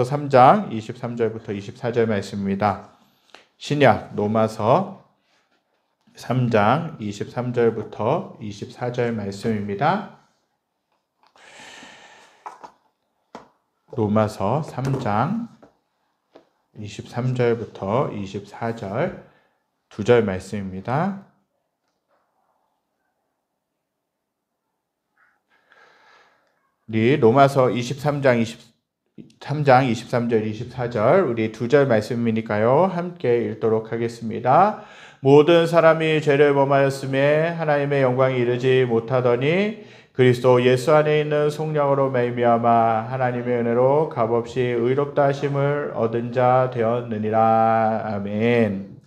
로마서 3장 23절부터 24절 말씀입니다. 신약 로마서 3장 23절부터 24절 말씀입니다. 로마서 3장 23절부터 24절 2절 말씀입니다. 우리 로마서 23장 23절 24절 우리 2절 말씀이니까요. 함께 읽도록 하겠습니다. 모든 사람이 죄를 범하였음에 하나님의 영광이 이르지 못하더니 그리스도 예수 안에 있는 성령으로 말미암아 하나님의 은혜로 값없이 의롭다 하심을 얻은 자 되었느니라. 아멘.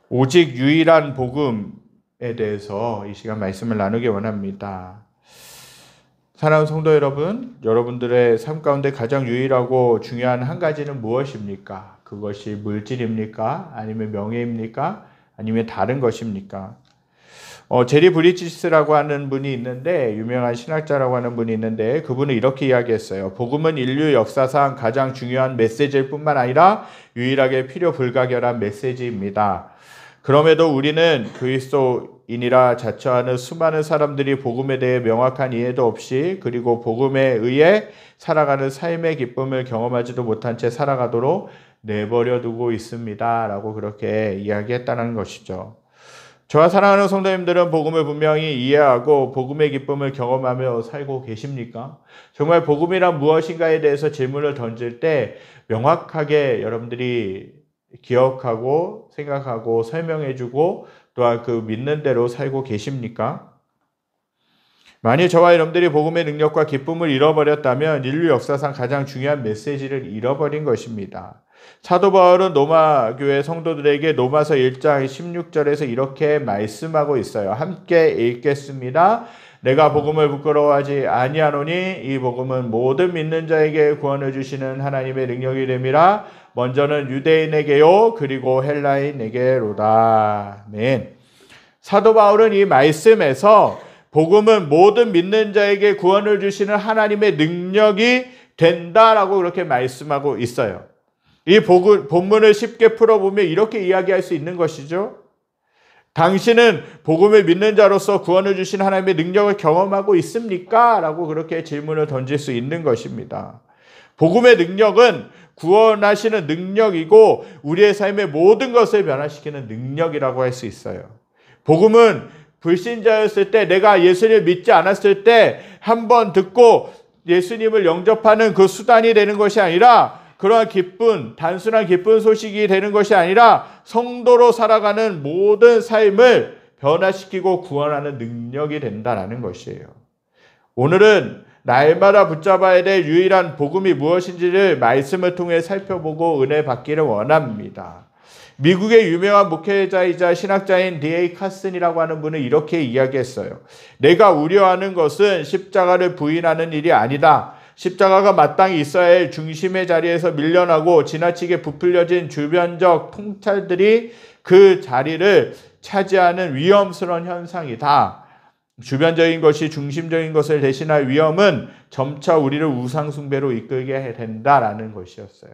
오직 유일한 복음에 대해서 이 시간 말씀을 나누기 원합니다. 사랑하는 성도 여러분, 여러분들의 삶 가운데 가장 유일하고 중요한 한 가지는 무엇입니까? 그것이 물질입니까? 아니면 명예입니까? 아니면 다른 것입니까? 제리 브리지스라고 하는 분이 있는데, 유명한 신학자라고 하는 분이 있는데, 그분은 이렇게 이야기했어요. 복음은 인류 역사상 가장 중요한 메시지일 뿐만 아니라 유일하게 필요 불가결한 메시지입니다. 그럼에도 우리는 그리스도인이라 자처하는 수많은 사람들이 복음에 대해 명확한 이해도 없이 그리고 복음에 의해 살아가는 삶의 기쁨을 경험하지도 못한 채 살아가도록 내버려 두고 있습니다. 라고 그렇게 이야기했다는 것이죠. 저와 사랑하는 성도님들은 복음을 분명히 이해하고 복음의 기쁨을 경험하며 살고 계십니까? 정말 복음이란 무엇인가에 대해서 질문을 던질 때 명확하게 여러분들이 기억하고 생각하고 설명해주고 또한 그 믿는 대로 살고 계십니까? 만일 저와 여러분들이 복음의 능력과 기쁨을 잃어버렸다면 인류 역사상 가장 중요한 메시지를 잃어버린 것입니다. 사도 바울은 로마 교회 성도들에게 로마서 1장 16절에서 이렇게 말씀하고 있어요. 함께 읽겠습니다. 내가 복음을 부끄러워하지 아니하노니 이 복음은 모든 믿는 자에게 구원을 주시는 하나님의 능력이 됨이라. 먼저는 유대인에게요 그리고 헬라인에게로다. 아멘. 사도 바울은 이 말씀에서 복음은 모든 믿는 자에게 구원을 주시는 하나님의 능력이 된다라고 그렇게 말씀하고 있어요. 이 본문을 쉽게 풀어보면 이렇게 이야기할 수 있는 것이죠. 당신은 복음을 믿는 자로서 구원을 주신 하나님의 능력을 경험하고 있습니까? 라고 그렇게 질문을 던질 수 있는 것입니다. 복음의 능력은 구원하시는 능력이고 우리의 삶의 모든 것을 변화시키는 능력이라고 할 수 있어요. 복음은 불신자였을 때, 내가 예수를 믿지 않았을 때 한번 듣고 예수님을 영접하는 그 수단이 되는 것이 아니라, 그러한 기쁜, 단순한 기쁜 소식이 되는 것이 아니라 성도로 살아가는 모든 삶을 변화시키고 구원하는 능력이 된다는 것이에요. 오늘은 날마다 붙잡아야 될 유일한 복음이 무엇인지를 말씀을 통해 살펴보고 은혜 받기를 원합니다. 미국의 유명한 목회자이자 신학자인 D.A. 카슨이라고 하는 분은 이렇게 이야기했어요. 내가 우려하는 것은 십자가를 부인하는 일이 아니다. 십자가가 마땅히 있어야 할 중심의 자리에서 밀려나고 지나치게 부풀려진 주변적 통찰들이 그 자리를 차지하는 위험스러운 현상이다. 주변적인 것이 중심적인 것을 대신할 위험은 점차 우리를 우상숭배로 이끌게 된다라는 것이었어요.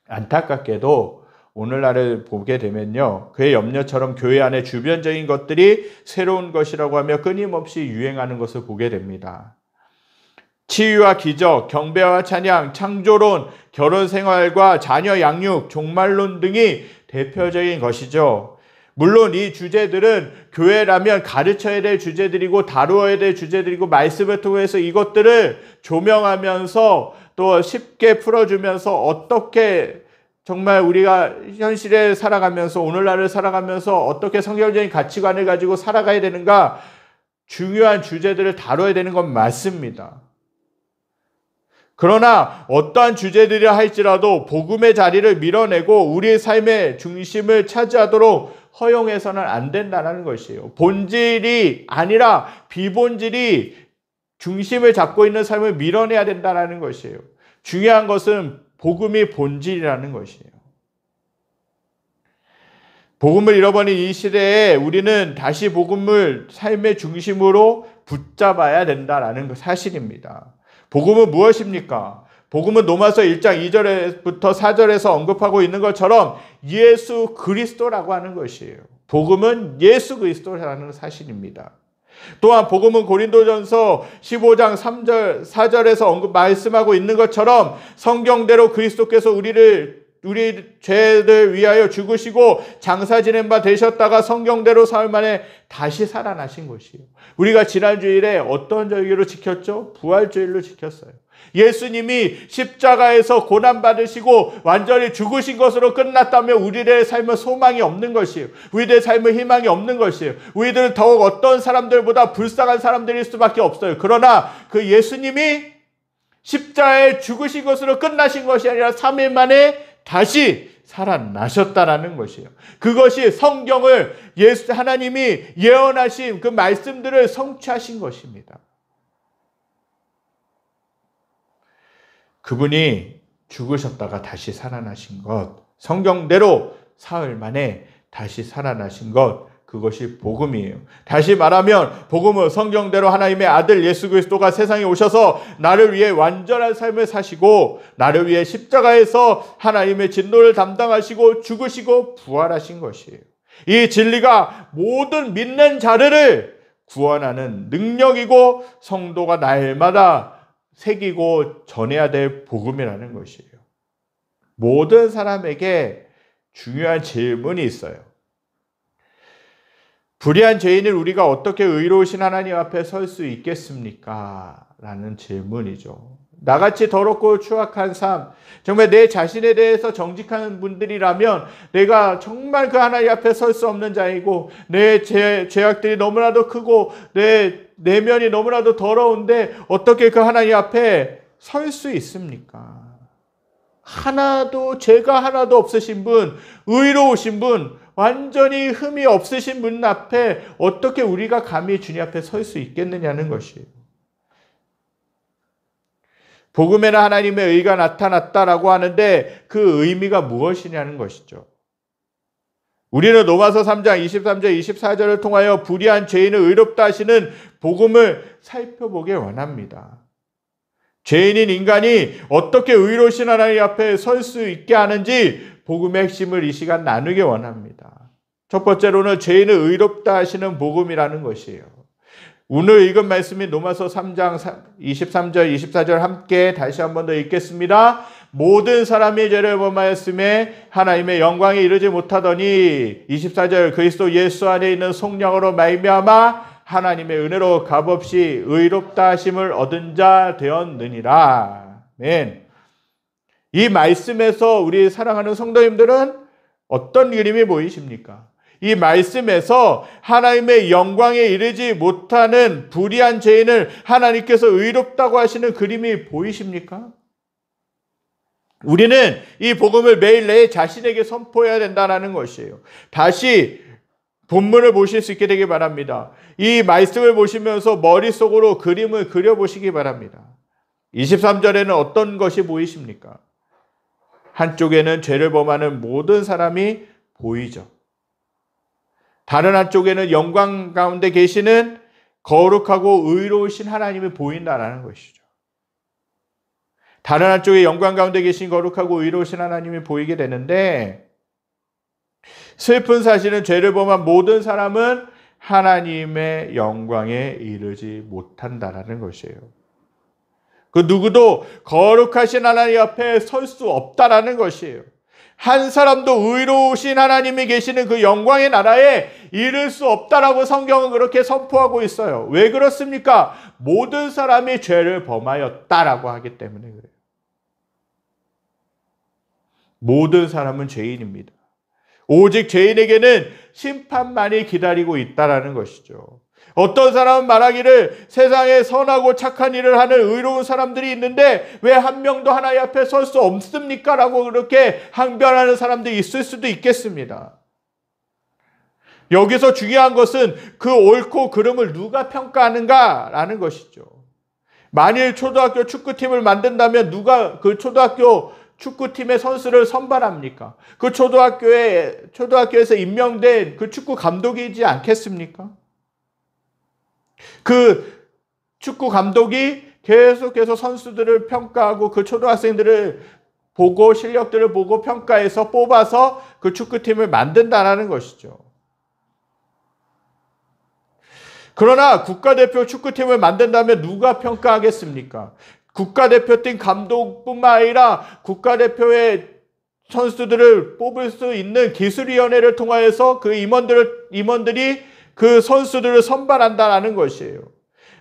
안타깝게도 오늘날을 보게 되면요, 그의 염려처럼 교회 안에 주변적인 것들이 새로운 것이라고 하며 끊임없이 유행하는 것을 보게 됩니다. 치유와 기적, 경배와 찬양, 창조론, 결혼생활과 자녀 양육, 종말론 등이 대표적인 것이죠. 물론 이 주제들은 교회라면 가르쳐야 될 주제들이고 다루어야 될 주제들이고 말씀을 통해서 이것들을 조명하면서 또 쉽게 풀어주면서 어떻게 정말 우리가 현실에 살아가면서 오늘날을 살아가면서 어떻게 성경적인 가치관을 가지고 살아가야 되는가 중요한 주제들을 다뤄야 되는 건 맞습니다. 그러나 어떠한 주제들이라 할지라도 복음의 자리를 밀어내고 우리의 삶의 중심을 차지하도록 허용해서는 안 된다는 것이에요. 본질이 아니라 비본질이 중심을 잡고 있는 삶을 밀어내야 된다는 것이에요. 중요한 것은 복음이 본질이라는 것이에요. 복음을 잃어버린 이 시대에 우리는 다시 복음을 삶의 중심으로 붙잡아야 된다는 사실입니다. 복음은 무엇입니까? 복음은 로마서 1장 2절부터 4절에서 언급하고 있는 것처럼 예수 그리스도라고 하는 것이에요. 복음은 예수 그리스도라는 사실입니다. 또한 복음은 고린도전서 15장 3절 4절에서 말씀하고 있는 것처럼 성경대로 그리스도께서 우리 죄를 위하여 죽으시고 장사 지낸 바 되셨다가 성경대로 사흘 만에 다시 살아나신 것이에요. 우리가 지난 주일에 어떤 절기로 지켰죠? 부활주일로 지켰어요. 예수님이 십자가에서 고난받으시고 완전히 죽으신 것으로 끝났다면 우리들의 삶은 소망이 없는 것이에요. 우리들의 삶은 희망이 없는 것이에요. 우리들은 더욱 어떤 사람들보다 불쌍한 사람들일 수밖에 없어요. 그러나 그 예수님이 십자가에 죽으신 것으로 끝나신 것이 아니라 3일 만에 다시 살아나셨다라는 것이에요. 그것이 성경을 하나님이 예언하신 그 말씀들을 성취하신 것입니다. 그분이 죽으셨다가 다시 살아나신 것, 성경대로 사흘 만에 다시 살아나신 것, 그것이 복음이에요. 다시 말하면 복음은 성경대로 하나님의 아들 예수 그리스도가 세상에 오셔서 나를 위해 완전한 삶을 사시고 나를 위해 십자가에서 하나님의 진노를 담당하시고 죽으시고 부활하신 것이에요. 이 진리가 모든 믿는 자들을 구원하는 능력이고 성도가 날마다 새기고 전해야 될 복음이라는 것이에요. 모든 사람에게 중요한 질문이 있어요. 불의한 죄인을 우리가 어떻게 의로우신 하나님 앞에 설 수 있겠습니까? 라는 질문이죠. 나같이 더럽고 추악한 삶, 정말 내 자신에 대해서 정직한 분들이라면 내가 정말 그 하나님 앞에 설 수 없는 자이고 내 죄악들이 너무나도 크고 내 내면이 너무나도 더러운데 어떻게 그 하나님 앞에 설 수 있습니까? 죄가 하나도 없으신 분, 의로우신 분, 완전히 흠이 없으신 분 앞에 어떻게 우리가 감히 주님 앞에 설 수 있겠느냐는 것이에요. 복음에는 하나님의 의가 나타났다라고 하는데 그 의미가 무엇이냐는 것이죠. 우리는 로마서 3장 23절 24절을 통하여 불의한 죄인을 의롭다 하시는 복음을 살펴보길 원합니다. 죄인인 인간이 어떻게 의로우신 하나님 앞에 설 수 있게 하는지 복음의 핵심을 이 시간 나누기 원합니다. 첫 번째로는 죄인을 의롭다 하시는 복음이라는 것이에요. 오늘 읽은 말씀이 로마서 3장 23절 24절 함께 다시 한 번 더 읽겠습니다. 모든 사람이 죄를 범하였음에 하나님의 영광에 이르지 못하더니 24절 그리스도 예수 안에 있는 속량으로 말미암아 하나님의 은혜로 값없이 의롭다 하심을 얻은 자 되었느니라. 아멘. 이 말씀에서 우리 사랑하는 성도님들은 어떤 그림이 보이십니까? 이 말씀에서 하나님의 영광에 이르지 못하는 불의한 죄인을 하나님께서 의롭다고 하시는 그림이 보이십니까? 우리는 이 복음을 매일 내 자신에게 선포해야 된다는 것이에요. 다시 본문을 보실 수 있게 되길 바랍니다. 이 말씀을 보시면서 머릿속으로 그림을 그려보시기 바랍니다. 23절에는 어떤 것이 보이십니까? 한쪽에는 죄를 범하는 모든 사람이 보이죠. 다른 한쪽에는 영광 가운데 계시는 거룩하고 의로우신 하나님이 보인다는 것이죠. 다른 한쪽에 영광 가운데 계신 거룩하고 의로우신 하나님이 보이게 되는데 슬픈 사실은 죄를 범한 모든 사람은 하나님의 영광에 이르지 못한다는 것이에요. 그 누구도 거룩하신 하나님 앞에 설 수 없다라는 것이에요. 한 사람도 의로우신 하나님이 계시는 그 영광의 나라에 이를 수 없다라고 성경은 그렇게 선포하고 있어요. 왜 그렇습니까? 모든 사람이 죄를 범하였다라고 하기 때문에 그래요. 모든 사람은 죄인입니다. 오직 죄인에게는 심판만이 기다리고 있다라는 것이죠. 어떤 사람은 말하기를 세상에 선하고 착한 일을 하는 의로운 사람들이 있는데 왜 한 명도 하나님 앞에 설 수 없습니까? 라고 그렇게 항변하는 사람들이 있을 수도 있겠습니다. 여기서 중요한 것은 그 옳고 그름을 누가 평가하는가라는 것이죠. 만일 초등학교 축구팀을 만든다면 누가 그 초등학교 축구팀의 선수를 선발합니까? 그 초등학교에서 임명된 그 축구 감독이지 않겠습니까? 그 축구 감독이 계속해서 선수들을 평가하고 그 초등학생들을 보고 실력들을 보고 평가해서 뽑아서 그 축구팀을 만든다는 것이죠. 그러나 국가대표 축구팀을 만든다면 누가 평가하겠습니까? 국가대표팀 감독뿐만 아니라 국가대표의 선수들을 뽑을 수 있는 기술위원회를 통하여서 그 임원들이 그 선수들을 선발한다는 것이에요.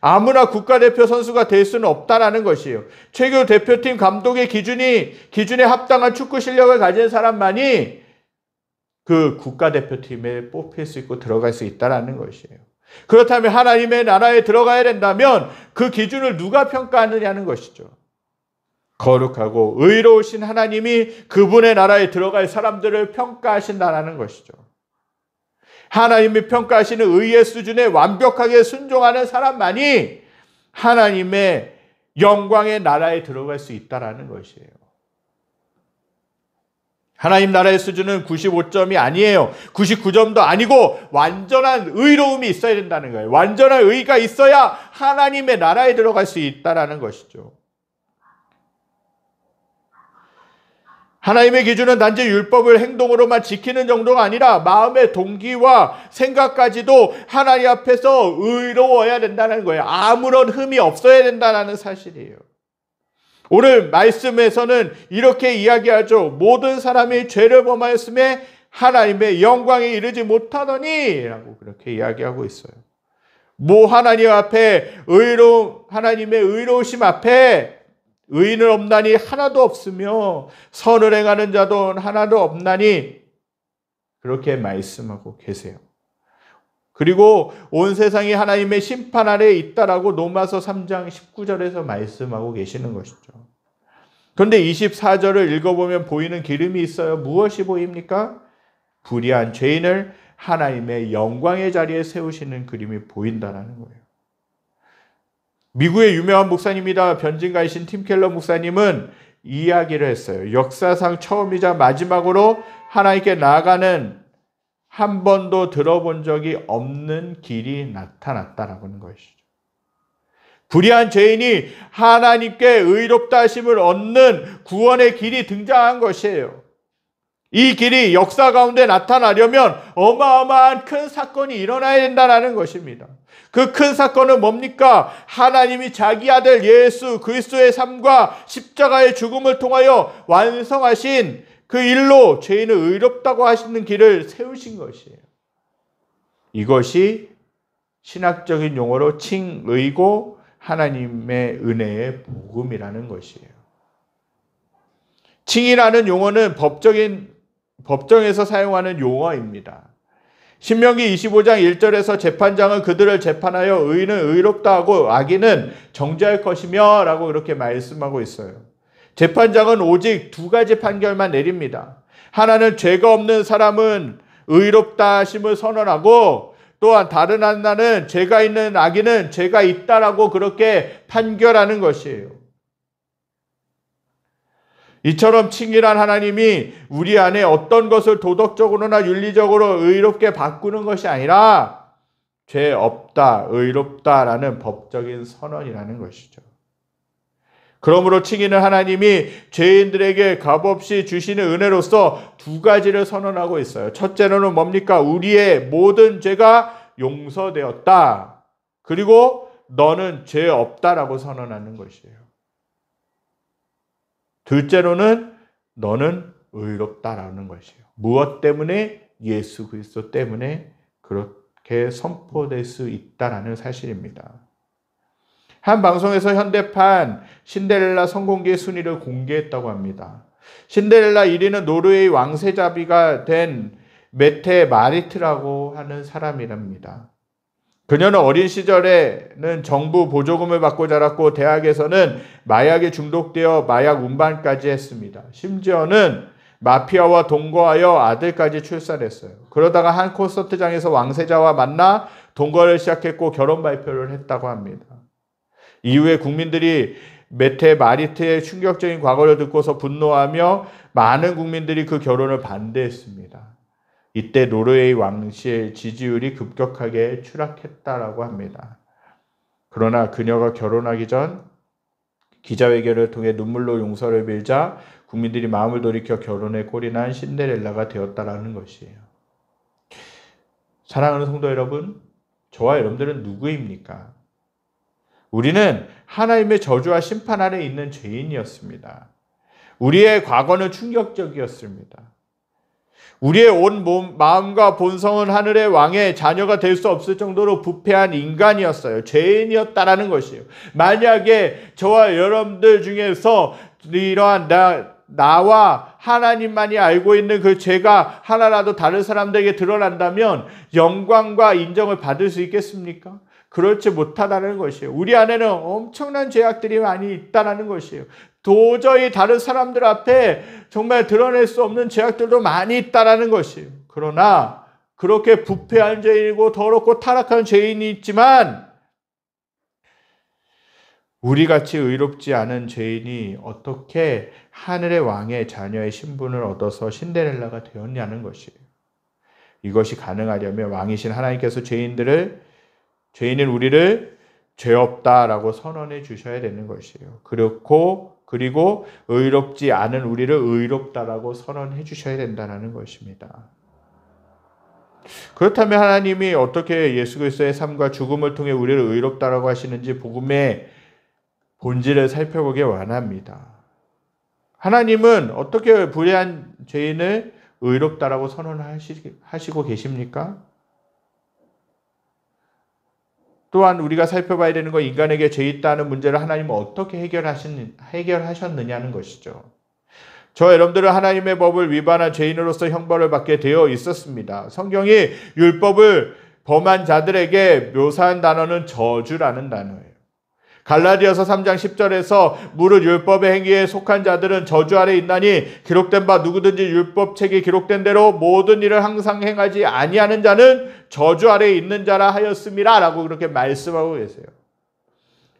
아무나 국가대표 선수가 될 수는 없다는 것이에요. 최고 대표팀 감독의 기준에 합당한 축구 실력을 가진 사람만이 그 국가대표팀에 뽑힐 수 있고 들어갈 수 있다는 것이에요. 그렇다면 하나님의 나라에 들어가야 된다면 그 기준을 누가 평가하느냐는 것이죠. 거룩하고 의로우신 하나님이 그분의 나라에 들어갈 사람들을 평가하신다는 것이죠. 하나님이 평가하시는 의의 수준에 완벽하게 순종하는 사람만이 하나님의 영광의 나라에 들어갈 수 있다는 것이에요. 하나님 나라의 수준은 95점이 아니에요. 99점도 아니고 완전한 의로움이 있어야 된다는 거예요. 완전한 의가 있어야 하나님의 나라에 들어갈 수 있다는 것이죠. 하나님의 기준은 단지 율법을 행동으로만 지키는 정도가 아니라 마음의 동기와 생각까지도 하나님 앞에서 의로워야 된다는 거예요. 아무런 흠이 없어야 된다는 사실이에요. 오늘 말씀에서는 이렇게 이야기하죠. 모든 사람이 죄를 범하였음에 하나님의 영광에 이르지 못하더니 라고 그렇게 이야기하고 있어요. 하나님 앞에 하나님의 의로우심 앞에 의인은 없나니 하나도 없으며 선을 행하는 자도 하나도 없나니 그렇게 말씀하고 계세요. 그리고 온 세상이 하나님의 심판 아래에 있다라고 로마서 3장 19절에서 말씀하고 계시는 것이죠. 그런데 24절을 읽어보면 보이는 기름이 있어요. 무엇이 보입니까? 불의한 죄인을 하나님의 영광의 자리에 세우시는 그림이 보인다는 거예요. 미국의 유명한 목사님이다 변진가이신 팀 켈러 목사님은 이야기를 했어요. 역사상 처음이자 마지막으로 하나님께 나아가는 한 번도 들어본 적이 없는 길이 나타났다라고 하는 것이죠. 불의한 죄인이 하나님께 의롭다 하심을 얻는 구원의 길이 등장한 것이에요. 이 길이 역사 가운데 나타나려면 어마어마한 큰 사건이 일어나야 된다는 것입니다. 그 큰 사건은 뭡니까? 하나님이 자기 아들 예수 그리스도의 삶과 십자가의 죽음을 통하여 완성하신 그 일로 죄인을 의롭다고 하시는 길을 세우신 것이에요. 이것이 신학적인 용어로 칭의고 하나님의 은혜의 복음이라는 것이에요. 칭이라는 용어는 법정에서 사용하는 용어입니다. 신명기 25장 1절에서 재판장은 그들을 재판하여 의인은 의롭다 하고 악인은 정죄할 것이며 라고 그렇게 말씀하고 있어요. 재판장은 오직 두 가지 판결만 내립니다. 하나는 죄가 없는 사람은 의롭다 하심을 선언하고 또한 다른 하나는 죄가 있는 악인은 죄가 있다라고 그렇게 판결하는 것이에요. 이처럼 칭의란 하나님이 우리 안에 어떤 것을 도덕적으로나 윤리적으로 의롭게 바꾸는 것이 아니라 죄 없다, 의롭다라는 법적인 선언이라는 것이죠. 그러므로 칭의는 하나님이 죄인들에게 값없이 주시는 은혜로서 두 가지를 선언하고 있어요. 첫째로는 뭡니까? 우리의 모든 죄가 용서되었다. 그리고 너는 죄 없다라고 선언하는 것이에요. 둘째로는 너는 의롭다라는 것이에요. 무엇 때문에? 예수 그리스도 때문에 그렇게 선포될 수 있다라는 사실입니다. 한 방송에서 현대판 신데렐라 성공기의 순위를 공개했다고 합니다. 신데렐라 1위는 노르웨이 왕세자비가 된 메테 마리트라고 하는 사람이랍니다. 그녀는 어린 시절에는 정부 보조금을 받고 자랐고 대학에서는 마약에 중독되어 마약 운반까지 했습니다. 심지어는 마피아와 동거하여 아들까지 출산했어요. 그러다가 한 콘서트장에서 왕세자와 만나 동거를 시작했고 결혼 발표를 했다고 합니다. 이후에 국민들이 메테 마리트의 충격적인 과거를 듣고서 분노하며 많은 국민들이 그 결혼을 반대했습니다. 이때 노르웨이 왕실의 지지율이 급격하게 추락했다라고 합니다. 그러나 그녀가 결혼하기 전 기자회견을 통해 눈물로 용서를 빌자 국민들이 마음을 돌이켜 결혼에 꼴이 난 신데렐라가 되었다라는 것이에요. 사랑하는 성도 여러분, 저와 여러분들은 누구입니까? 우리는 하나님의 저주와 심판 아래 있는 죄인이었습니다. 우리의 과거는 충격적이었습니다. 우리의 온 마음과 본성은 하늘의 왕의 자녀가 될 수 없을 정도로 부패한 인간이었어요. 죄인이었다라는 것이에요. 만약에 저와 여러분들 중에서 이러한 나와 하나님만이 알고 있는 그 죄가 하나라도 다른 사람들에게 드러난다면 영광과 인정을 받을 수 있겠습니까? 그렇지 못하다는 것이에요. 우리 안에는 엄청난 죄악들이 많이 있다는 것이에요. 도저히 다른 사람들 앞에 정말 드러낼 수 없는 죄악들도 많이 있다는 것이에요. 그러나 그렇게 부패한 죄인이고 더럽고 타락한 죄인이 있지만 우리같이 의롭지 않은 죄인이 어떻게 하늘의 왕의 자녀의 신분을 얻어서 신데렐라가 되었냐는 것이에요. 이것이 가능하려면 왕이신 하나님께서 죄인인 우리를 죄 없다라고 선언해 주셔야 되는 것이에요. 그리고 의롭지 않은 우리를 의롭다라고 선언해 주셔야 된다는 것입니다. 그렇다면 하나님이 어떻게 예수 그리스도의 삶과 죽음을 통해 우리를 의롭다라고 하시는지 복음의 본질을 살펴보기 원합니다. 하나님은 어떻게 불의한 죄인을 의롭다라고 선언하시고 계십니까? 또한 우리가 살펴봐야 되는 건 인간에게 죄 있다는 문제를 하나님은 어떻게 해결하셨느냐는 것이죠. 저 여러분들은 하나님의 법을 위반한 죄인으로서 형벌을 받게 되어 있었습니다. 성경이 율법을 범한 자들에게 묘사한 단어는 저주라는 단어예요. 갈라디아서 3장 10절에서 무릇 율법의 행위에 속한 자들은 저주 아래 있나니 기록된 바 누구든지 율법책에 기록된 대로 모든 일을 항상 행하지 아니하는 자는 저주 아래 있는 자라 하였음이라 라고 그렇게 말씀하고 계세요.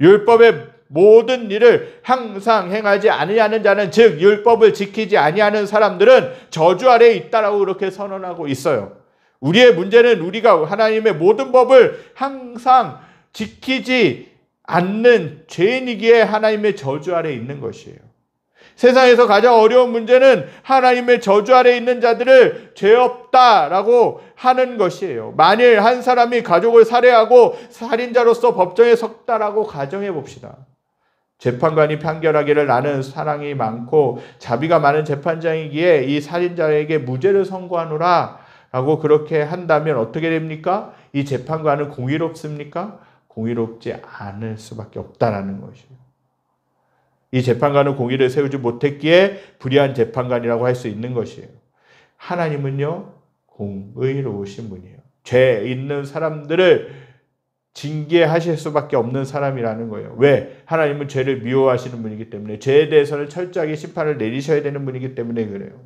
율법의 모든 일을 항상 행하지 아니하는 자는 즉 율법을 지키지 아니하는 사람들은 저주 아래에 있다라고 그렇게 선언하고 있어요. 우리의 문제는 우리가 하나님의 모든 법을 항상 지키지 않는 죄인이기에 하나님의 저주 아래에 있는 것이에요. 세상에서 가장 어려운 문제는 하나님의 저주 아래에 있는 자들을 죄 없다라고 하는 것이에요. 만일 한 사람이 가족을 살해하고 살인자로서 법정에 섰다라고 가정해 봅시다. 재판관이 판결하기를 나는 사랑이 많고 자비가 많은 재판장이기에 이 살인자에게 무죄를 선고하노라 라고 그렇게 한다면 어떻게 됩니까? 이 재판관은 공의롭습니까? 공의롭지 않을 수밖에 없다라는 것이에요. 이 재판관은 공의를 세우지 못했기에 불의한 재판관이라고 할 수 있는 것이에요. 하나님은요, 공의로우신 분이에요. 죄 있는 사람들을 징계하실 수밖에 없는 사람이라는 거예요. 왜? 하나님은 죄를 미워하시는 분이기 때문에, 죄에 대해서는 철저하게 심판을 내리셔야 되는 분이기 때문에 그래요.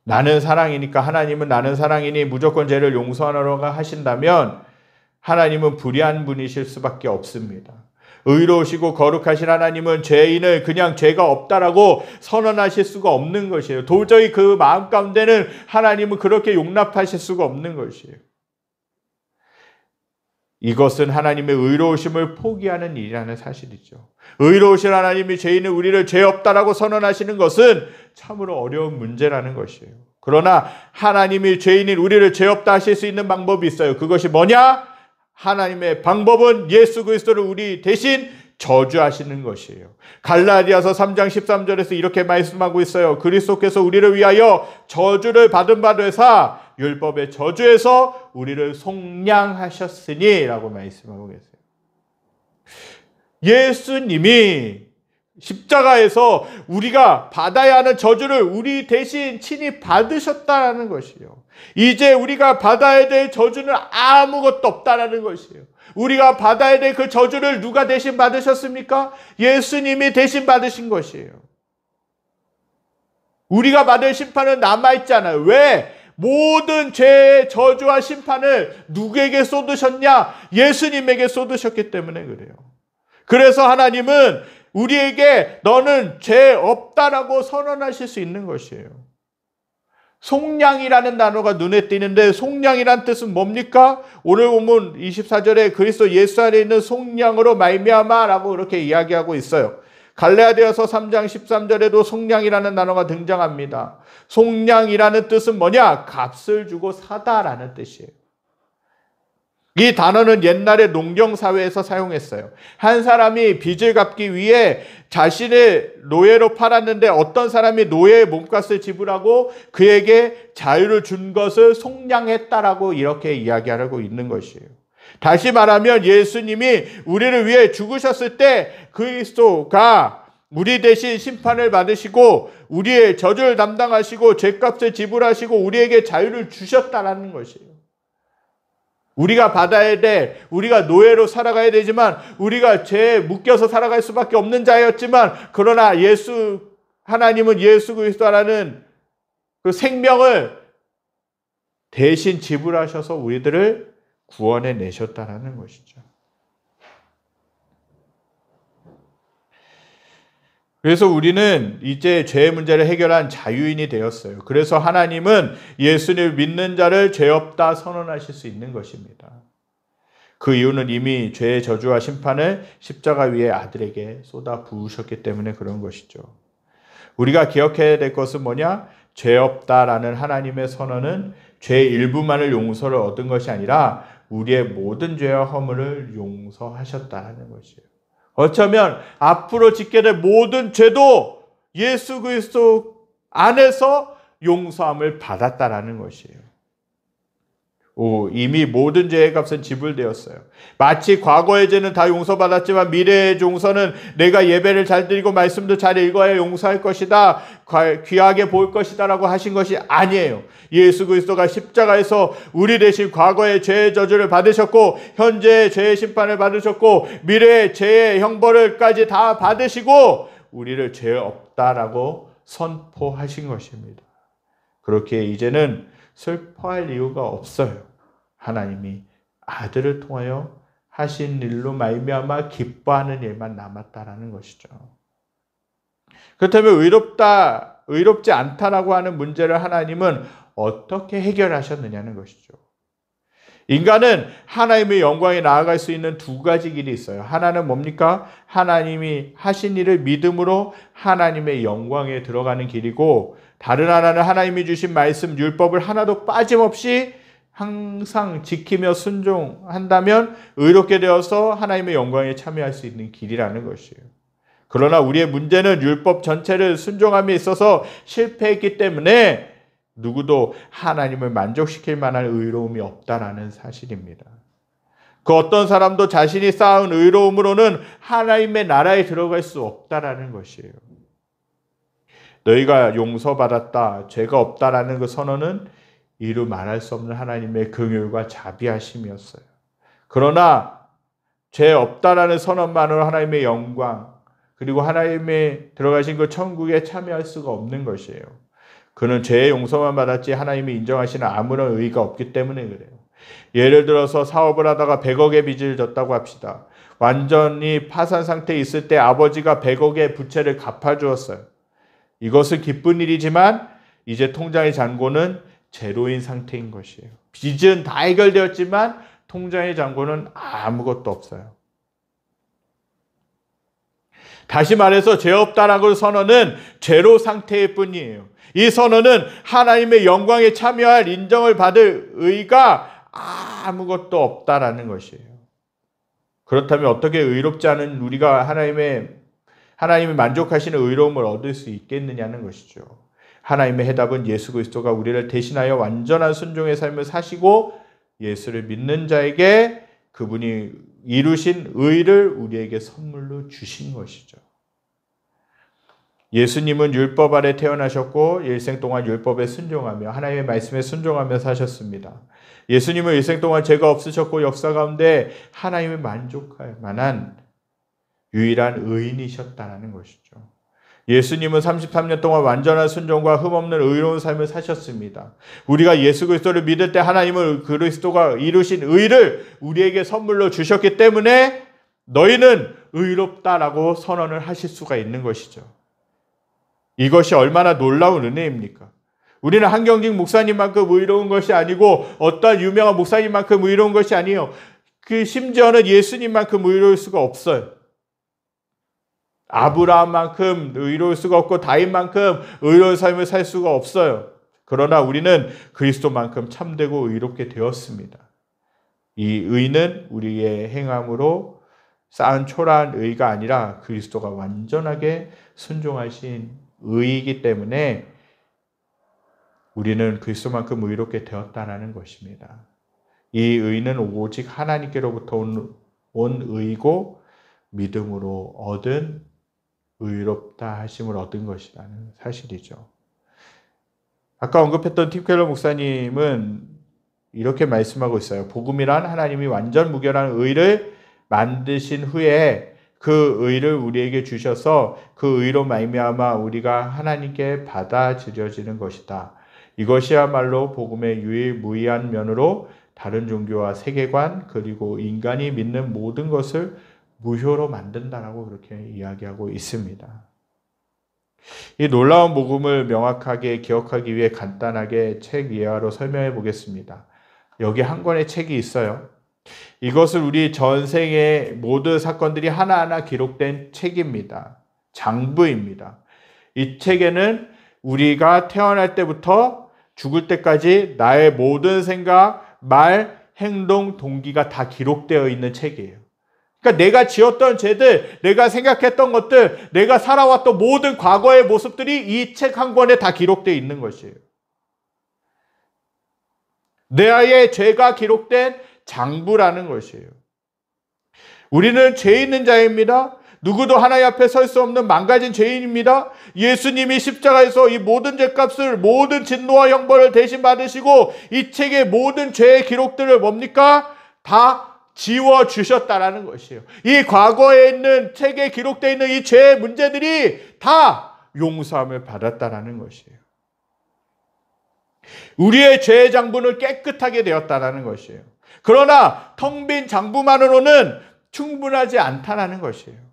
나는 사랑이니까 하나님은 나는 사랑이니 무조건 죄를 용서하라고 하신다면 하나님은 불의한 분이실 수밖에 없습니다. 의로우시고 거룩하신 하나님은 죄인을 그냥 죄가 없다라고 선언하실 수가 없는 것이에요. 도저히 그 마음 가운데는 하나님은 그렇게 용납하실 수가 없는 것이에요. 이것은 하나님의 의로우심을 포기하는 일이라는 사실이죠. 의로우신 하나님이 죄인은 우리를 죄 없다라고 선언하시는 것은 참으로 어려운 문제라는 것이에요. 그러나 하나님이 죄인인 우리를 죄 없다 하실 수 있는 방법이 있어요. 그것이 뭐냐? 하나님의 방법은 예수 그리스도를 우리 대신 저주하시는 것이에요. 갈라디아서 3장 13절에서 이렇게 말씀하고 있어요. 그리스도께서 우리를 위하여 저주를 받은 바 되사 율법의 저주에서 우리를 속량하셨으니 라고 말씀하고 계세요. 예수님이 십자가에서 우리가 받아야 하는 저주를 우리 대신 친히 받으셨다는 것이에요. 이제 우리가 받아야 될 저주는 아무것도 없다는 것이에요. 우리가 받아야 될 그 저주를 누가 대신 받으셨습니까? 예수님이 대신 받으신 것이에요. 우리가 받을 심판은 남아있잖아요. 왜? 모든 죄의 저주와 심판을 누구에게 쏟으셨냐? 예수님에게 쏟으셨기 때문에 그래요. 그래서 하나님은 우리에게 너는 죄 없다라고 선언하실 수 있는 것이에요. 속량이라는 단어가 눈에 띄는데 속량이란 뜻은 뭡니까? 오늘 본문 24절에 그리스도 예수 안에 있는 속량으로 말미암아라고 이렇게 이야기하고 있어요. 갈라디아서 3장 13절에도 속량이라는 단어가 등장합니다. 속량이라는 뜻은 뭐냐? 값을 주고 사다라는 뜻이에요. 이 단어는 옛날에 농경사회에서 사용했어요. 한 사람이 빚을 갚기 위해 자신을 노예로 팔았는데 어떤 사람이 노예의 몸값을 지불하고 그에게 자유를 준 것을 속량했다라고 이렇게 이야기하고 있는 것이에요. 다시 말하면 예수님이 우리를 위해 죽으셨을 때 그리스도가 우리 대신 심판을 받으시고 우리의 저주를 담당하시고 죄값을 지불하시고 우리에게 자유를 주셨다라는 것이에요. 우리가 받아야 돼. 우리가 노예로 살아가야 되지만 우리가 죄에 묶여서 살아갈 수밖에 없는 자였지만 그러나 하나님은 예수 그리스도라는 그 생명을 대신 지불하셔서 우리들을 구원해 내셨다라는 것이죠. 그래서 우리는 이제 죄의 문제를 해결한 자유인이 되었어요. 그래서 하나님은 예수님을 믿는 자를 죄 없다 선언하실 수 있는 것입니다. 그 이유는 이미 죄의 저주와 심판을 십자가 위에 아들에게 쏟아 부으셨기 때문에 그런 것이죠. 우리가 기억해야 될 것은 뭐냐? 죄 없다라는 하나님의 선언은 죄 일부만을 용서를 얻은 것이 아니라 우리의 모든 죄와 허물을 용서하셨다는 것이에요. 어쩌면 앞으로 짓게 될 모든 죄도 예수 그리스도 안에서 용서함을 받았다라는 것이에요. 이미 모든 죄의 값은 지불되었어요. 마치 과거의 죄는 다 용서받았지만 미래의 용서는 내가 예배를 잘 드리고 말씀도 잘 읽어야 용서할 것이다, 귀하게 볼 것이다 라고 하신 것이 아니에요. 예수 그리스도가 십자가에서 우리 대신 과거의 죄의 저주를 받으셨고 현재의 죄의 심판을 받으셨고 미래의 죄의 형벌을까지 다 받으시고 우리를 죄 없다라고 선포하신 것입니다. 그렇게 이제는 슬퍼할 이유가 없어요. 하나님이 아들을 통하여 하신 일로 말미암아 기뻐하는 일만 남았다라는 것이죠. 그렇다면 의롭지 않다라고 하는 문제를 하나님은 어떻게 해결하셨느냐는 것이죠. 인간은 하나님의 영광에 나아갈 수 있는 두 가지 길이 있어요. 하나는 뭡니까? 하나님이 하신 일을 믿음으로 하나님의 영광에 들어가는 길이고, 다른 하나는 하나님이 주신 말씀, 율법을 하나도 빠짐없이 항상 지키며 순종한다면 의롭게 되어서 하나님의 영광에 참여할 수 있는 길이라는 것이에요. 그러나 우리의 문제는 율법 전체를 순종함에 있어서 실패했기 때문에 누구도 하나님을 만족시킬 만한 의로움이 없다라는 사실입니다. 그 어떤 사람도 자신이 쌓은 의로움으로는 하나님의 나라에 들어갈 수 없다라는 것이에요. 너희가 용서받았다, 죄가 없다라는 그 선언은 이루 말할 수 없는 하나님의 긍휼과 자비하심이었어요. 그러나 죄 없다라는 선언만으로 하나님의 영광, 그리고 하나님의 들어가신 그 천국에 참여할 수가 없는 것이에요. 그는 죄의 용서만 받았지 하나님이 인정하시는 아무런 의의가 없기 때문에 그래요. 예를 들어서 사업을 하다가 100억의 빚을 졌다고 합시다. 완전히 파산 상태에 있을 때 아버지가 100억의 부채를 갚아주었어요. 이것은 기쁜 일이지만 이제 통장의 잔고는 제로인 상태인 것이에요. 빚은 다 해결되었지만 통장의 잔고는 아무것도 없어요. 다시 말해서 죄 없다라고 선언은 제로 상태일 뿐이에요. 이 선언은 하나님의 영광에 참여할 인정을 받을 의의가 아무것도 없다라는 것이에요. 그렇다면 어떻게 의롭지 않은 우리가 하나님이 만족하시는 의로움을 얻을 수 있겠느냐는 것이죠. 하나님의 해답은 예수 그리스도가 우리를 대신하여 완전한 순종의 삶을 사시고 예수를 믿는 자에게 그분이 이루신 의를 우리에게 선물로 주신 것이죠. 예수님은 율법 아래 태어나셨고 일생 동안 율법에 순종하며 하나님의 말씀에 순종하며 사셨습니다. 예수님은 일생 동안 죄가 없으셨고 역사 가운데 하나님을 만족할 만한 유일한 의인이셨다는 것이죠. 예수님은 33년 동안 완전한 순종과 흠없는 의로운 삶을 사셨습니다. 우리가 예수 그리스도를 믿을 때 하나님은 그리스도가 이루신 의를 우리에게 선물로 주셨기 때문에 너희는 의롭다라고 선언을 하실 수가 있는 것이죠. 이것이 얼마나 놀라운 은혜입니까? 우리는 한경직 목사님만큼 의로운 것이 아니고 어떤 유명한 목사님만큼 의로운 것이 아니에요. 심지어는 예수님만큼 의로울 수가 없어요. 아브라함만큼 의로울 수가 없고 다윗만큼 의로운 삶을 살 수가 없어요. 그러나 우리는 그리스도만큼 참되고 의롭게 되었습니다. 이 의는 우리의 행함으로 쌓은 초라한 의가 아니라 그리스도가 완전하게 순종하신 의이기 때문에 우리는 그리스도만큼 의롭게 되었다는 것입니다. 이 의는 오직 하나님께로부터 온 의고 믿음으로 얻은 의롭다 하심을 얻은 것이라는 사실이죠. 아까 언급했던 팀 켈러 목사님은 이렇게 말씀하고 있어요. 복음이란 하나님이 완전 무결한 의를 만드신 후에 그 의를 우리에게 주셔서 그 의로 말미암아 우리가 하나님께 받아들여지는 것이다. 이것이야말로 복음의 유일무이한 면으로 다른 종교와 세계관 그리고 인간이 믿는 모든 것을 무효로 만든다라고 그렇게 이야기하고 있습니다. 이 놀라운 복음을 명확하게 기억하기 위해 간단하게 책 예화로 설명해 보겠습니다. 여기 한 권의 책이 있어요. 이것을 우리 전생의 모든 사건들이 하나하나 기록된 책입니다. 장부입니다. 이 책에는 우리가 태어날 때부터 죽을 때까지 나의 모든 생각, 말, 행동, 동기가 다 기록되어 있는 책이에요. 그러니까 내가 지었던 죄들, 내가 생각했던 것들, 내가 살아왔던 모든 과거의 모습들이 이 책 한 권에 다 기록되어 있는 것이에요. 내 아이의 죄가 기록된 장부라는 것이에요. 우리는 죄 있는 자입니다. 누구도 하나님 앞에 설 수 없는 망가진 죄인입니다. 예수님이 십자가에서 이 모든 죄값을, 모든 진노와 형벌을 대신 받으시고 이 책의 모든 죄의 기록들을 뭡니까? 다 지워주셨다라는 것이에요. 이 과거에 있는 책에 기록되어 있는 이 죄의 문제들이 다 용서함을 받았다라는 것이에요. 우리의 죄의 장부는 깨끗하게 되었다라는 것이에요. 그러나 텅 빈 장부만으로는 충분하지 않다라는 것이에요.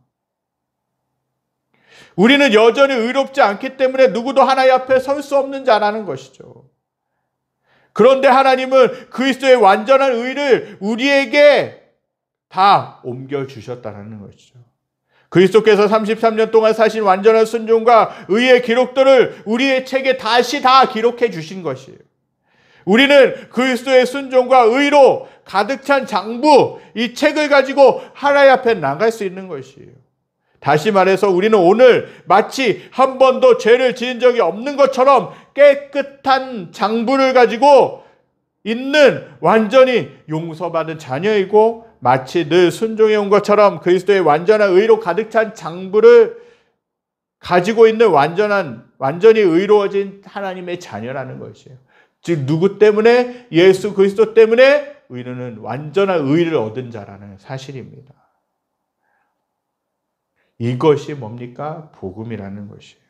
우리는 여전히 의롭지 않기 때문에 누구도 하나님 앞에 설 수 없는 자라는 것이죠. 그런데 하나님은 그리스도의 완전한 의를 우리에게 다 옮겨주셨다는 것이죠. 그리스도께서 33년 동안 사신 완전한 순종과 의의 기록들을 우리의 책에 다시 다 기록해 주신 것이에요. 우리는 그리스도의 순종과 의로 가득 찬 장부, 이 책을 가지고 하나님 앞에 나갈 수 있는 것이에요. 다시 말해서 우리는 오늘 마치 한 번도 죄를 지은 적이 없는 것처럼 깨끗한 장부를 가지고 있는 완전히 용서받은 자녀이고 마치 늘 순종해 온 것처럼 그리스도의 완전한 의로 가득 찬 장부를 가지고 있는 완전히 의로워진 하나님의 자녀라는 것이에요. 즉 누구 때문에? 예수 그리스도 때문에 우리는 완전한 의를 얻은 자라는 사실입니다. 이것이 뭡니까? 복음이라는 것이에요.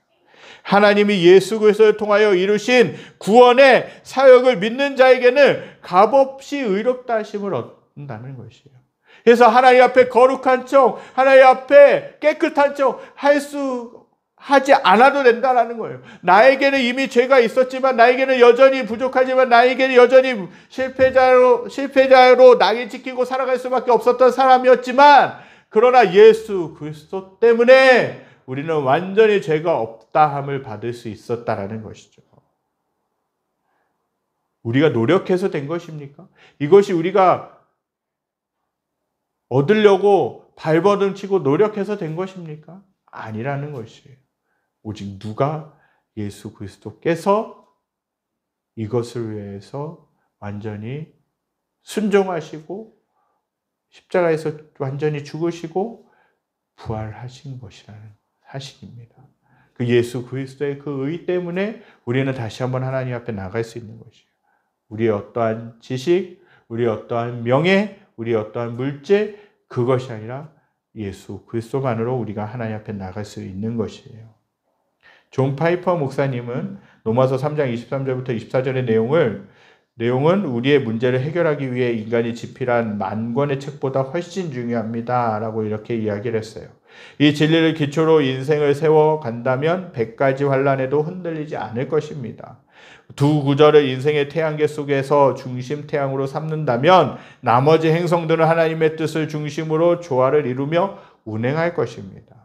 하나님이 예수 그리스도를 통하여 이루신 구원의 사역을 믿는 자에게는 값없이 의롭다 하심을 얻는다는 것이에요. 그래서 하나님 앞에 거룩한 척, 하나님 앞에 깨끗한 척 하지 않아도 된다는 거예요. 나에게는 이미 죄가 있었지만, 나에게는 여전히 부족하지만, 나에게는 여전히 실패자로 낙인 찍히고 살아갈 수밖에 없었던 사람이었지만, 그러나 예수 그리스도 때문에 우리는 완전히 죄가 없다함을 받을 수 있었다라는 것이죠. 우리가 노력해서 된 것입니까? 이것이 우리가 얻으려고 발버둥 치고 노력해서 된 것입니까? 아니라는 것이에요. 오직 누가? 예수 그리스도께서 이것을 위해서 완전히 순종하시고 십자가에서 완전히 죽으시고 부활하신 것이라는 사실입니다. 그 예수 그리스도의 그 의 때문에 우리는 다시 한번 하나님 앞에 나갈 수 있는 것이에요. 우리의 어떠한 지식, 우리의 어떠한 명예, 우리의 어떠한 물질, 그것이 아니라 예수 그리스도만으로 우리가 하나님 앞에 나갈 수 있는 것이에요. 존 파이퍼 목사님은 로마서 3장 23절부터 24절의 내용은 우리의 문제를 해결하기 위해 인간이 집필한 만 권의 책보다 훨씬 중요합니다 라고 이렇게 이야기를 했어요. 이 진리를 기초로 인생을 세워간다면 100가지 환란에도 흔들리지 않을 것입니다. 두 구절을 인생의 태양계 속에서 중심 태양으로 삼는다면 나머지 행성들은 하나님의 뜻을 중심으로 조화를 이루며 운행할 것입니다.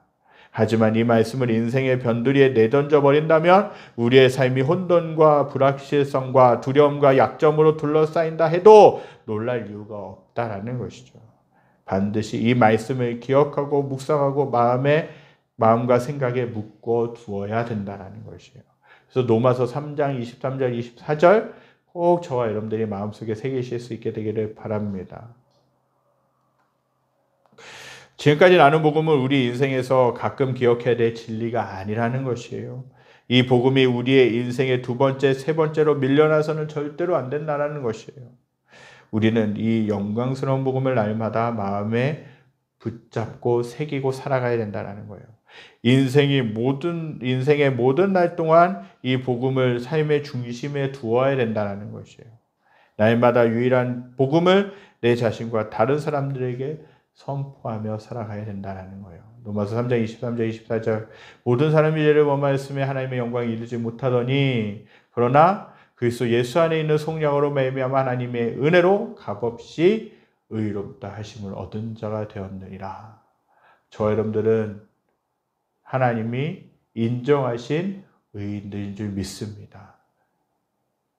하지만 이 말씀을 인생의 변두리에 내던져 버린다면 우리의 삶이 혼돈과 불확실성과 두려움과 약점으로 둘러싸인다 해도 놀랄 이유가 없다라는 것이죠. 반드시 이 말씀을 기억하고 묵상하고 마음과 생각에 묻고 두어야 된다는 것이에요. 그래서 로마서 3장 23절 24절 꼭 저와 여러분들이 마음속에 새기실 수 있게 되기를 바랍니다. 지금까지 나눈 복음은 우리 인생에서 가끔 기억해야 될 진리가 아니라는 것이에요. 이 복음이 우리의 인생의 두 번째, 세 번째로 밀려나서는 절대로 안 된다는 것이에요. 우리는 이 영광스러운 복음을 날마다 마음에 붙잡고 새기고 살아가야 된다는 거예요. 인생의 모든 날 동안 이 복음을 삶의 중심에 두어야 된다는 것이에요. 날마다 유일한 복음을 내 자신과 다른 사람들에게 선포하며 살아가야 된다는 거예요. 로마서 3장 23절 24절 모든 사람이 죄를 범하였으며 하나님의 영광을 이루지 못하더니 그러나 그리스도 예수 안에 있는 속량으로 말미암아 하나님의 은혜로 값없이 의롭다 하심을 얻은 자가 되었느니라. 저 여러분들은 하나님이 인정하신 의인들인 줄 믿습니다.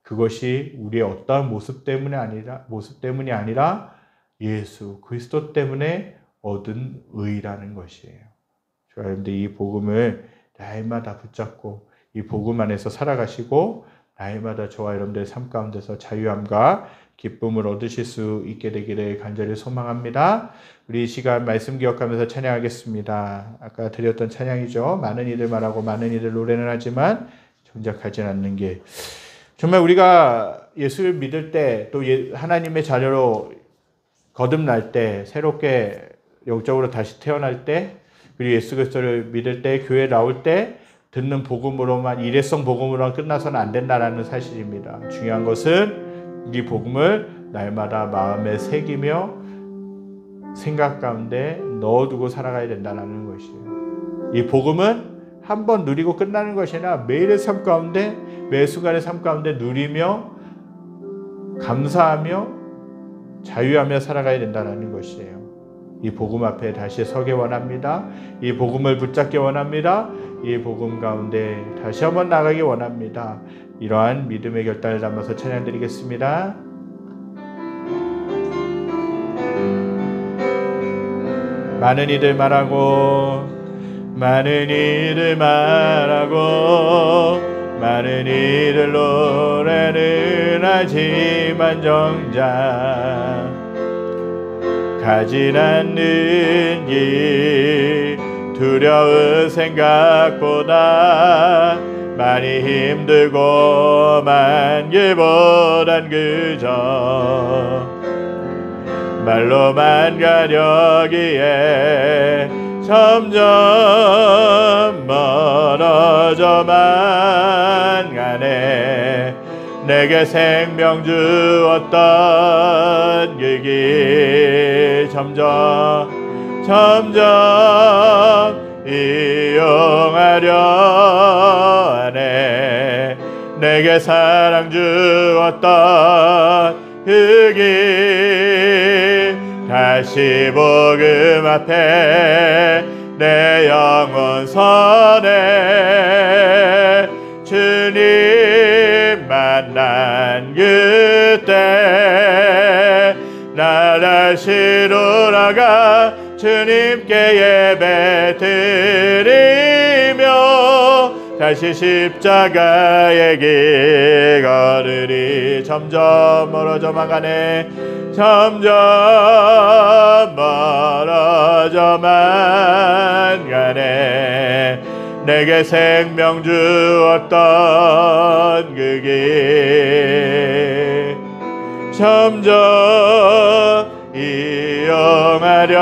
그것이 우리의 어떠한 모습 때문이 아니라 예수 그리스도 때문에 얻은 의라는 것이에요. 저 여러분들 이 복음을 날마다 붙잡고 이 복음 안에서 살아가시고 날마다 저와 여러분들의 삶 가운데서 자유함과 기쁨을 얻으실 수 있게 되기를 간절히 소망합니다. 우리 이 시간 말씀 기억하면서 찬양하겠습니다. 아까 드렸던 찬양이죠. 많은 이들 말하고 많은 이들 노래는 하지만 정작하지 않는 게 정말 우리가 예수를 믿을 때 또 하나님의 자녀로 거듭날 때 새롭게 영적으로 다시 태어날 때 그리고 예수 그리스도를 믿을 때 교회 나올 때 듣는 복음으로만 일회성 복음으로만 끝나서는 안 된다는 사실입니다. 중요한 것은 이 복음을 날마다 마음에 새기며 생각 가운데 넣어두고 살아가야 된다는 것이에요. 이 복음은 한 번 누리고 끝나는 것이 아니라 매일의 삶 가운데 매 순간의 삶 가운데 누리며 감사하며 자유하며 살아가야 된다는 것이에요. 이 복음 앞에 다시 서게 원합니다. 이 복음을 붙잡기 원합니다. 이 복음 가운데 다시 한번 나가기 원합니다. 이러한 믿음의 결단을 담아서 찬양 드리겠습니다. 많은 이들 말하고 많은 이들 말하고 많은 이들 노래는 하지만 정작 가진 않는 길 두려운 생각보다 많이 힘들고만 길보단 그저 말로만 가려기에 점점 멀어져만 가네. 내게 생명 주었던 그 길 점점 이용하려 하네. 내게 사랑 주었던 그 길 다시 복음 앞에 내 영혼 선에 주님 만난 그때 나 다시 돌아가 주님께 예배 드리며 다시 십자가의 길 걸으리. 점점 멀어져만 가네. 점점 멀어져만 가네. 내게 생명 주었던 그 길 점점 이용하려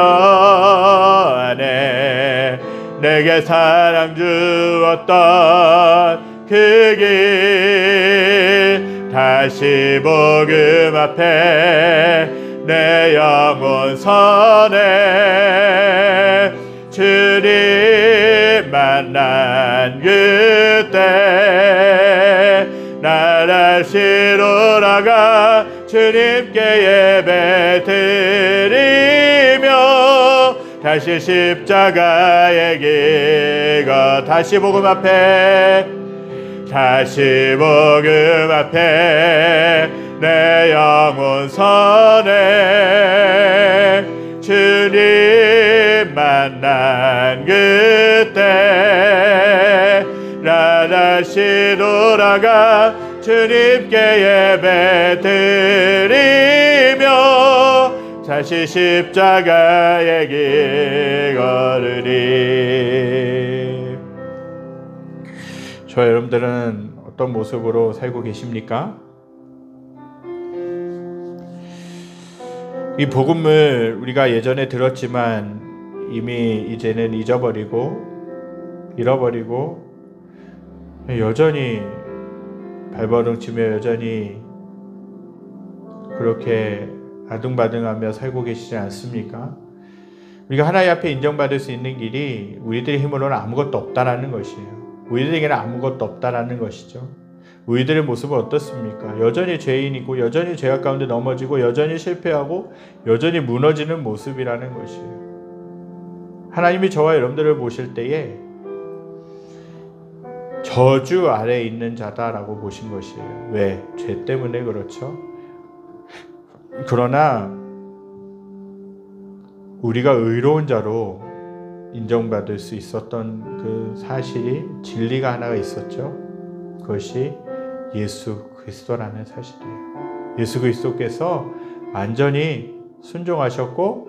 하네. 내게 사랑 주었던 그 길 다시 복음 앞에 내 영혼 선에 주님 만난 그때 나 다시 돌아가 주님께 예배 드리며 다시 십자가의 길과 다시 복음 앞에 내 영혼 선에 주님 만난 그때 나 다시 돌아가 주님께 예배 드리며 다시 십자가의 길 걸으리. 저 여러분들은 어떤 모습으로 살고 계십니까? 이 복음을 우리가 예전에 들었지만 이미 이제는 잃어버리고 여전히 발버둥치며 여전히 그렇게 아둥바둥하며 살고 계시지 않습니까? 우리가 하나님 앞에 인정받을 수 있는 길이 우리들의 힘으로는 아무것도 없다라는 것이에요. 우리들에게는 아무것도 없다라는 것이죠. 우리들의 모습은 어떻습니까? 여전히 죄인이고 여전히 죄악 가운데 넘어지고 여전히 실패하고 여전히 무너지는 모습이라는 것이에요. 하나님이 저와 여러분들을 보실 때에 저주 아래에 있는 자다라고 보신 것이에요. 왜? 죄 때문에 그렇죠. 그러나 우리가 의로운 자로 인정받을 수 있었던 그 사실이 진리가 하나가 있었죠. 그것이 예수 그리스도라는 사실이에요. 예수 그리스도께서 완전히 순종하셨고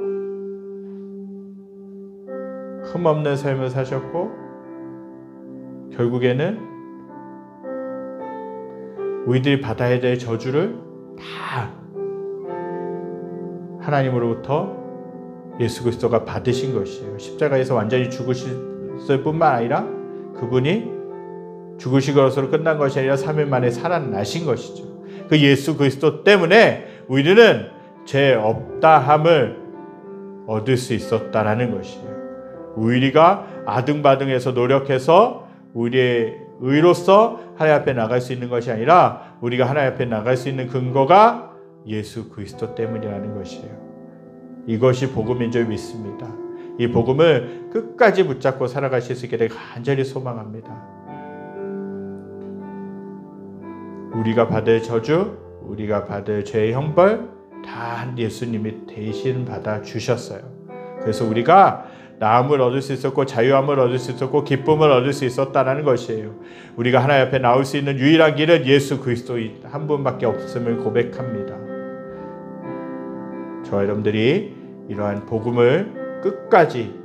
흠없는 삶을 사셨고 결국에는 우리들이 받아야 될 저주를 다 하나님으로부터 예수 그리스도가 받으신 것이에요. 십자가에서 완전히 죽으셨을 뿐만 아니라 그분이 죽으시고 것으로 끝난 것이 아니라 3일 만에 살아나신 것이죠. 그 예수 그리스도 때문에 우리는 죄 없다함을 얻을 수 있었다라는 것이에요. 우리가 아등바등해서 노력해서 우리의 의로서 하나님 앞에 나갈 수 있는 것이 아니라 우리가 하나님 앞에 나갈 수 있는 근거가 예수 그리스도 때문이라는 것이에요. 이것이 복음인 줄 믿습니다. 이 복음을 끝까지 붙잡고 살아가실 수 있게 되길 간절히 소망합니다. 우리가 받을 저주, 우리가 받을 죄의 형벌 다 예수님이 대신 받아 주셨어요. 그래서 우리가 나음을 얻을 수 있었고 자유함을 얻을 수 있었고 기쁨을 얻을 수 있었다는 것이에요. 우리가 하나님 앞에 나올 수 있는 유일한 길은 예수 그리스도 한 분밖에 없음을 고백합니다. 저와 여러분들이 이러한 복음을 끝까지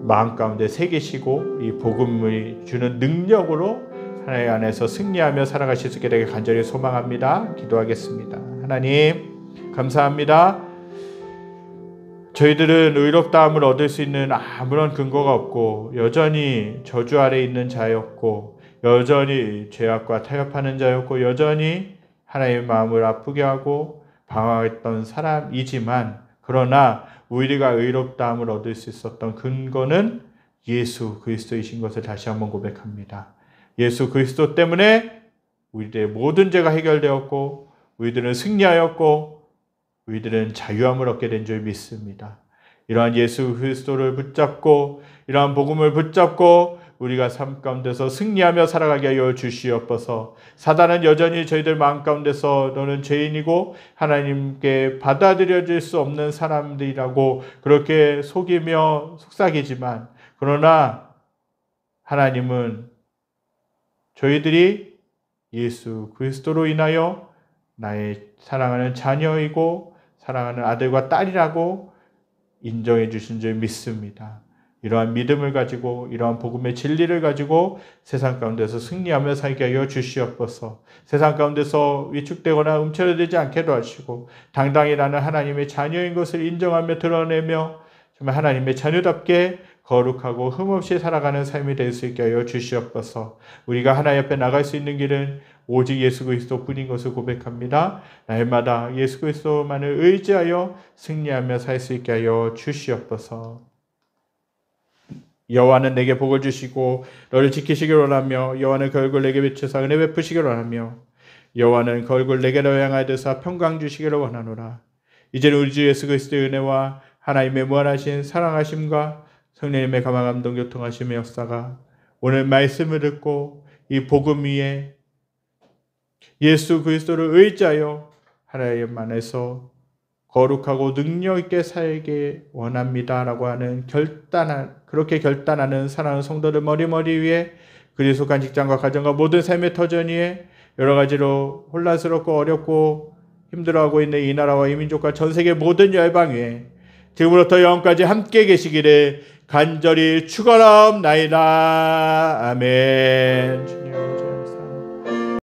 마음 가운데 새기시고 이 복음이 주는 능력으로 하나님 안에서 승리하며 살아가실 수 있게 되길 간절히 소망합니다. 기도하겠습니다. 하나님 감사합니다. 저희들은 의롭다함을 얻을 수 있는 아무런 근거가 없고 여전히 저주 아래 있는 자였고 여전히 죄악과 타협하는 자였고 여전히 하나님의 마음을 아프게 하고 방황했던 사람이지만 그러나 우리가 의롭다함을 얻을 수 있었던 근거는 예수 그리스도이신 것을 다시 한번 고백합니다. 예수 그리스도 때문에 우리들의 모든 죄가 해결되었고 우리들은 승리하였고 우리들은 자유함을 얻게 된 줄 믿습니다. 이러한 예수 그리스도를 붙잡고 이러한 복음을 붙잡고 우리가 삶 가운데서 승리하며 살아가게 하여 주시옵소서. 사단은 여전히 저희들 마음 가운데서 너는 죄인이고 하나님께 받아들여질 수 없는 사람들이라고 그렇게 속이며 속삭이지만 그러나 하나님은 저희들이 예수 그리스도로 인하여 나의 사랑하는 자녀이고 사랑하는 아들과 딸이라고 인정해 주신 줄 믿습니다. 이러한 믿음을 가지고 이러한 복음의 진리를 가지고 세상 가운데서 승리하며 살게 하여 주시옵소서. 세상 가운데서 위축되거나 움츠러들지 않게도 하시고 당당히 나는 하나님의 자녀인 것을 인정하며 드러내며 정말 하나님의 자녀답게 거룩하고 흠없이 살아가는 삶이 될 수 있게 하여 주시옵소서. 우리가 하나님 앞에 나갈 수 있는 길은 오직 예수 그리스도뿐인 것을 고백합니다. 날마다 예수 그리스도만을 의지하여 승리하며 살 수 있게 하여 주시옵소서. 여호와는 내게 복을 주시고 너를 지키시기를 원하며 여호와는 그 얼굴 내게 비추사 은혜 베푸시기를 원하며 여호와는 그 얼굴 내게로 향하여 드사 평강 주시기를 원하노라. 이제는 우리 주 예수 그리스도의 은혜와 하나님의 무한하신 사랑하심과 성령님의 감화 감동 교통하심의 역사가 오늘 말씀을 듣고 이 복음 위에 예수 그리스도를 의지하여 하나님 안에서 거룩하고 능력 있게 살게 원합니다라고 하는 그렇게 결단하는 사랑하는 성도들 머리 위에 그리스도 속한 직장과 가정과 모든 삶의 터전 위에 여러 가지로 혼란스럽고 어렵고 힘들어하고 있는 이 나라와 이 민족과 전 세계 모든 열방 위에 지금부터 영원까지 함께 계시기를 간절히 축원하옵나이다. 아멘. 주님.